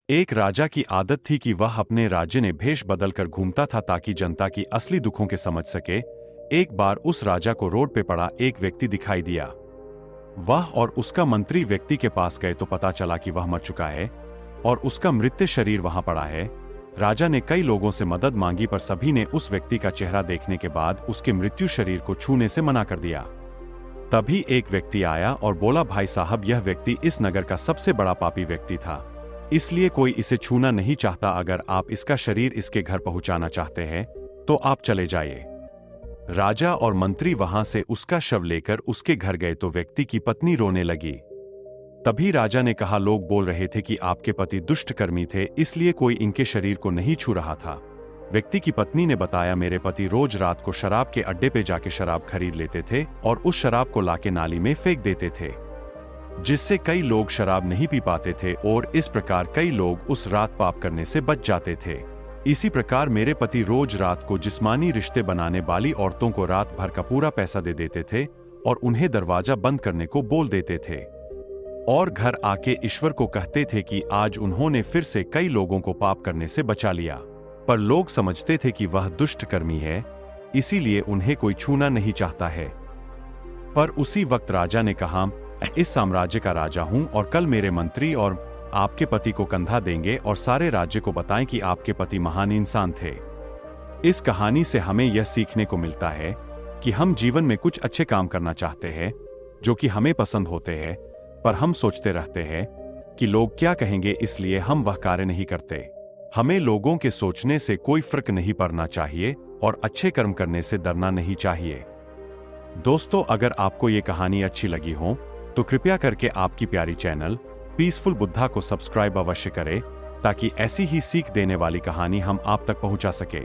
एक राजा की आदत थी कि वह अपने राज्य में भेष बदलकर घूमता था ताकि जनता की असली दुखों के समझ सके। एक बार उस राजा को रोड पे पड़ा एक व्यक्ति दिखाई दिया। वह और उसका मंत्री व्यक्ति के पास गए तो पता चला कि वह मर चुका है और उसका मृत शरीर वहां पड़ा है। राजा ने कई लोगों से मदद मांगी पर सभी ने उस व्यक्ति का चेहरा देखने के बाद उसके मृत्यु शरीर को छूने से मना कर दिया। तभी एक व्यक्ति आया और बोला, भाई साहब, यह व्यक्ति इस नगर का सबसे बड़ा पापी व्यक्ति था, इसलिए कोई इसे छूना नहीं चाहता। अगर आप इसका शरीर इसके घर पहुंचाना चाहते हैं तो आप चले जाइए। राजा और मंत्री वहां से उसका शव लेकर उसके घर गए तो व्यक्ति की पत्नी रोने लगी। तभी राजा ने कहा, लोग बोल रहे थे कि आपके पति दुष्टकर्मी थे, इसलिए कोई इनके शरीर को नहीं छू रहा था। व्यक्ति की पत्नी ने बताया, मेरे पति रोज रात को शराब के अड्डे पे जाके शराब खरीद लेते थे और उस शराब को लाके नाली में फेंक देते थे, जिससे कई लोग शराब नहीं पी पाते थे और इस प्रकार कई लोग उस रात पाप करने से बच जाते थे। इसी प्रकार मेरे पति रोज रात को जिस्मानी रिश्ते बनाने वाली औरतों को रात भर का पूरा पैसा दे देते थे और उन्हें दरवाजा बंद करने को बोल देते थे और घर आके ईश्वर को कहते थे कि आज उन्होंने फिर से कई लोगों को पाप करने से बचा लिया। पर लोग समझते थे कि वह दुष्टकर्मी है, इसीलिए उन्हें कोई छूना नहीं चाहता है। पर उसी वक्त राजा ने कहा, मैं इस साम्राज्य का राजा हूं और कल मेरे मंत्री और आपके पति को कंधा देंगे और सारे राज्य को बताएं कि आपके पति महान इंसान थे। इस कहानी से हमें यह सीखने को मिलता है कि हम जीवन में कुछ अच्छे काम करना चाहते हैं जो कि हमें पसंद होते हैं, पर हम सोचते रहते हैं कि लोग क्या कहेंगे, इसलिए हम वह कार्य नहीं करते। हमें लोगों के सोचने से कोई फर्क नहीं पड़ना चाहिए और अच्छे कर्म करने से डरना नहीं चाहिए। दोस्तों, अगर आपको ये कहानी अच्छी लगी हो तो कृपया करके आपकी प्यारी चैनल पीसफुल बुद्धा को सब्सक्राइब अवश्य करें ताकि ऐसी ही सीख देने वाली कहानी हम आप तक पहुंचा सके।